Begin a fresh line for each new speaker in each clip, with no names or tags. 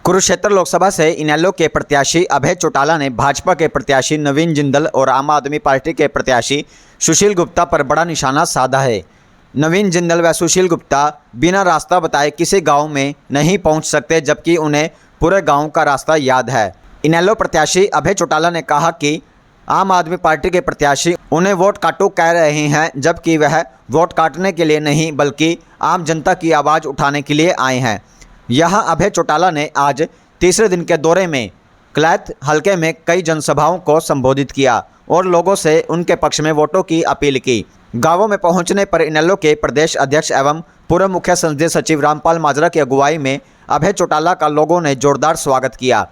कुरुक्षेत्र लोकसभा से इनेलो के प्रत्याशी अभय चौटाला ने भाजपा के प्रत्याशी नवीन जिंदल और आम आदमी पार्टी के प्रत्याशी सुशील गुप्ता पर बड़ा निशाना साधा है। नवीन जिंदल व सुशील गुप्ता बिना रास्ता बताए किसी गांव में नहीं पहुंच सकते, जबकि उन्हें पूरे गांव का रास्ता याद है। इनेलो प्रत्याशी अभय चौटाला ने कहा कि आम आदमी पार्टी के प्रत्याशी उन्हें वोट काटो कह रहे हैं, जबकि वह वोट काटने के लिए नहीं बल्कि आम जनता की आवाज़ उठाने के लिए आए हैं। यहाँ अभय चौटाला ने आज तीसरे दिन के दौरे में क्लैथ हलके में कई जनसभाओं को संबोधित किया और लोगों से उनके पक्ष में वोटों की अपील की। गांवों में पहुंचने पर इनेलो के प्रदेश अध्यक्ष एवं पूर्व मुख्य संसदीय सचिव रामपाल माजरा की अगुवाई में अभय चौटाला का लोगों ने जोरदार स्वागत किया।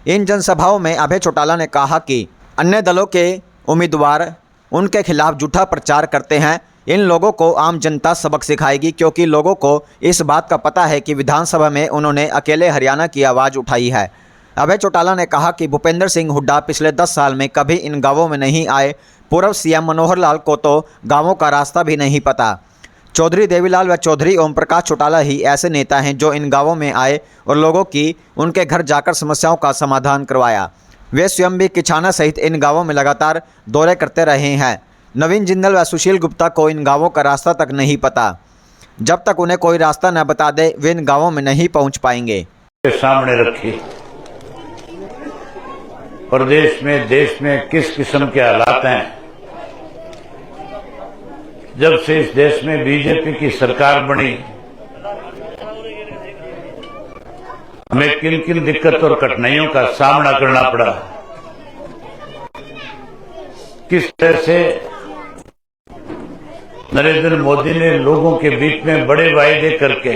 इन जनसभाओं में अभय चौटाला ने कहा कि अन्य दलों के उम्मीदवार उनके खिलाफ झूठा प्रचार करते हैं। इन लोगों को आम जनता सबक सिखाएगी, क्योंकि लोगों को इस बात का पता है कि विधानसभा में उन्होंने अकेले हरियाणा की आवाज़ उठाई है। अभय चौटाला ने कहा कि भूपेंद्र सिंह हुड्डा पिछले 10 साल में कभी इन गांवों में नहीं आए। पूर्व सीएम मनोहर लाल को तो गांवों का रास्ता भी नहीं पता। चौधरी देवीलाल व चौधरी ओम प्रकाश चौटाला ही ऐसे नेता हैं जो इन गाँवों में आए और लोगों की उनके घर जाकर समस्याओं का समाधान करवाया। वे स्वयं भी किछाना सहित इन गाँवों में लगातार दौरे करते रहे हैं। नवीन जिंदल व सुशील गुप्ता को इन गांवों का रास्ता तक नहीं पता। जब तक उन्हें कोई रास्ता न बता दे वे इन गांवों में नहीं पहुंच पाएंगे।
सामने रखी प्रदेश में देश में किस किस्म के हालात हैं, जब से इस देश में बीजेपी की सरकार बनी हमें किन किन दिक्कत और कठिनाइयों का सामना करना पड़ा, किस तरह से नरेंद्र मोदी ने लोगों के बीच में बड़े वायदे करके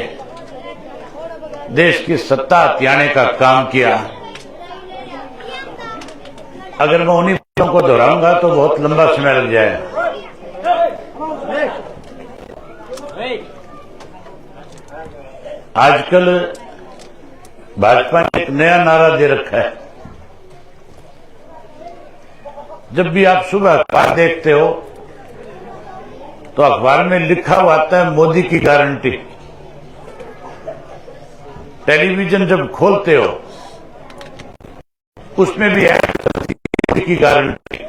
देश की सत्ता हथियाने का काम किया। अगर मैं उन्हीं बातों को दोहराऊंगा तो बहुत लंबा समय लग जाएगा। आजकल भाजपा ने एक नया नारा दे रखा है। जब भी आप सुबह अखबार देखते हो तो अखबार में लिखा हुआ आता है मोदी की गारंटी। टेलीविजन जब खोलते हो उसमें भी है मोदी की गारंटी।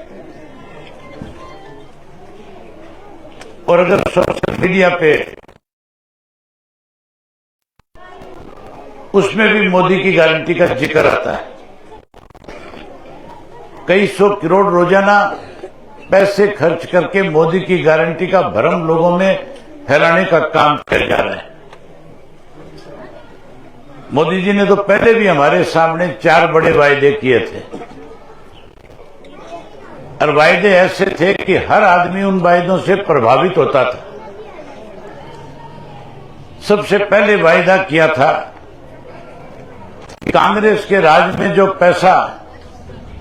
और अगर सोशल मीडिया पे उसमें भी मोदी की गारंटी का जिक्र आता है। कई 100 करोड़ रोजाना पैसे खर्च करके मोदी की गारंटी का भ्रम लोगों में फैलाने का काम किया जा रहा है। मोदी जी ने तो पहले भी हमारे सामने 4 बड़े वायदे किए थे और वायदे ऐसे थे कि हर आदमी उन वायदों से प्रभावित होता था। सबसे पहले वायदा किया था कांग्रेस के राज में जो पैसा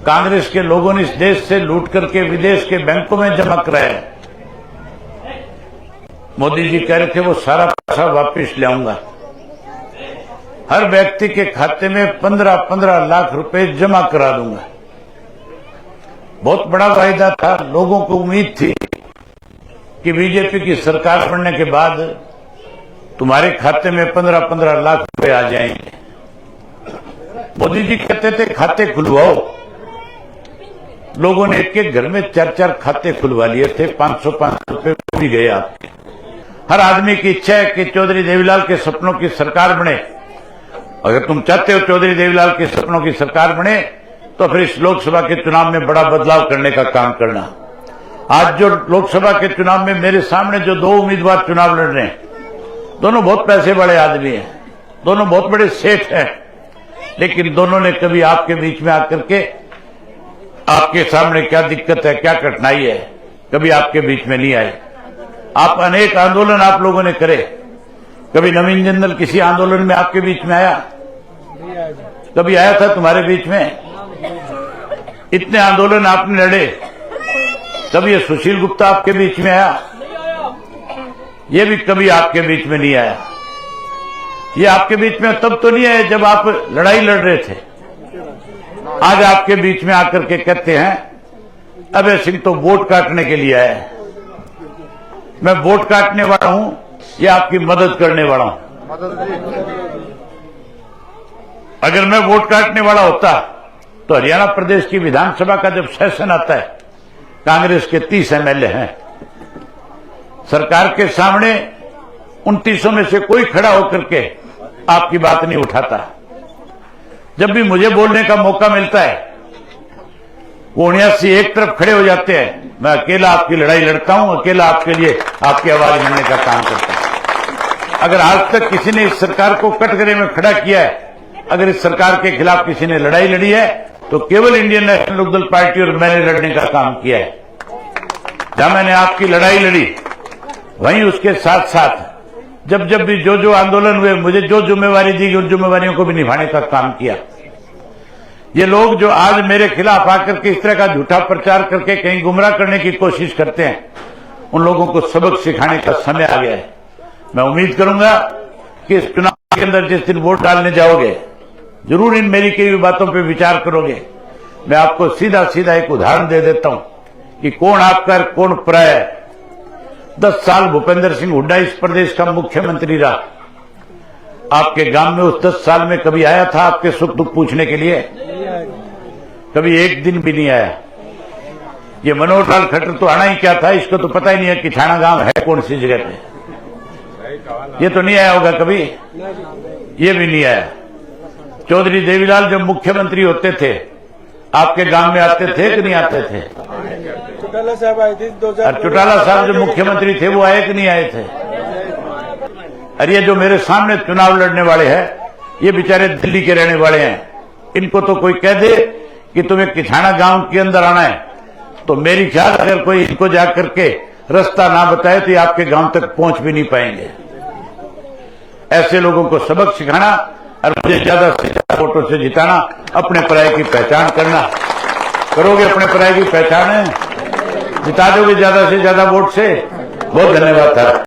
कांग्रेस के लोगों ने इस देश से लूट करके विदेश के बैंकों में जमा कराया, मोदी जी कह रहे थे वो सारा पैसा वापस ले आऊंगा। हर व्यक्ति के खाते में 15-15 लाख रुपए जमा करा दूंगा। बहुत बड़ा वायदा था। लोगों को उम्मीद थी कि बीजेपी की सरकार बनने के बाद तुम्हारे खाते में 15-15 लाख रुपए आ जाएंगे। मोदी जी कहते थे खाते खुलवाओ। लोगों ने एक एक घर में 4-4 खाते खुलवा लिए थे। 500-500 रुपए भी गए आपके। हर आदमी की इच्छा है कि चौधरी देवीलाल के सपनों की सरकार बने। अगर तुम चाहते हो चौधरी देवीलाल के सपनों की सरकार बने तो फिर इस लोकसभा के चुनाव में बड़ा बदलाव करने का काम करना। आज जो लोकसभा के चुनाव में मेरे सामने जो 2 उम्मीदवार चुनाव लड़ रहे हैं, दोनों बहुत पैसे बड़े आदमी हैं, दोनों बहुत बड़े सेठ हैं, लेकिन दोनों ने कभी आपके बीच में आकर के आपके सामने क्या दिक्कत है, क्या कठिनाई है, कभी आपके बीच में नहीं आए। आप अनेक आंदोलन आप लोगों ने करे। कभी नवीन जिंदल किसी आंदोलन में आपके बीच में आया? कभी आया था तुम्हारे बीच में? इतने आंदोलन आपने लड़े, कभी ये सुशील गुप्ता आपके बीच में आया? ये भी कभी आपके बीच में नहीं आया। ये आपके बीच में तब तो नहीं आया जब आप लड़ाई लड़ रहे थे। आज आपके बीच में आकर के कहते हैं अभय सिंह तो वोट काटने के लिए आया है। मैं वोट काटने वाला हूं या आपकी मदद करने वाला हूं? अगर मैं वोट काटने वाला होता तो हरियाणा प्रदेश की विधानसभा का जब सेशन आता है, कांग्रेस के 30 एमएलए हैं, सरकार के सामने 29 में से कोई खड़ा होकर के आपकी बात नहीं उठाता। जब भी मुझे बोलने का मौका मिलता है, वो 79 एक तरफ खड़े हो जाते हैं, मैं अकेला आपकी लड़ाई लड़ता हूं, अकेला आपके लिए आपकी आवाज बनने का काम करता हूं। अगर आज तक किसी ने इस सरकार को कटघरे में खड़ा किया है, अगर इस सरकार के खिलाफ किसी ने लड़ाई लड़ी है, तो केवल इंडियन नेशनल लोकदल पार्टी और मैंने लड़ने का काम किया है। जहां मैंने आपकी लड़ाई लड़ी, वहीं उसके साथ साथ जब जब भी जो आंदोलन हुए, मुझे जो जिम्मेवारी दी गई, उन जिम्मेवारियों को भी निभाने का काम किया। ये लोग जो आज मेरे खिलाफ आकर के इस तरह का झूठा प्रचार करके कहीं गुमराह करने की कोशिश करते हैं, उन लोगों को सबक सिखाने का समय आ गया है। मैं उम्मीद करूंगा कि इस चुनाव के अंदर जिस दिन वोट डालने जाओगे, जरूर इन मेरी कई बातों पर विचार करोगे। मैं आपको सीधा सीधा एक उदाहरण दे देता हूं कि कौन आपका कौन पराया है। 10 साल भूपेंद्र सिंह हुड्डा इस प्रदेश का मुख्यमंत्री रहा। आपके गांव में उस 10 साल में कभी आया था आपके सुख दुख पूछने के लिए? कभी एक दिन भी नहीं आया। ये मनोहर लाल खट्टर तो आना ही क्या था, इसको तो पता ही नहीं है कि ठाणा गांव है कौन सी जगह पे। ये तो नहीं आया होगा कभी, ये भी नहीं आया। चौधरी देवीलाल जब मुख्यमंत्री होते थे, आपके गांव में आते थे कि नहीं आते थे?
चौटाला साहब आए थे 2000।
और चौटाला साहब जो मुख्यमंत्री थे वो आए कि नहीं आए थे? और ये जो मेरे सामने चुनाव लड़ने वाले हैं, ये बेचारे दिल्ली के रहने वाले हैं। इनको तो कोई कह दे कि तुम्हें किठाना गांव के अंदर आना है, तो मेरी ख्याल अगर कोई इनको जाकर के रास्ता ना बताए तो ये आपके गांव तक पहुंच भी नहीं पाएंगे। ऐसे लोगों को सबक सिखाना और मुझे ज्यादा से ज्यादा वोटों से जिताना, अपने पराये की पहचान करना। करोगे अपने पराये की पहचान, जिता दोगे ज्यादा से ज्यादा वोट से। बहुत धन्यवाद था।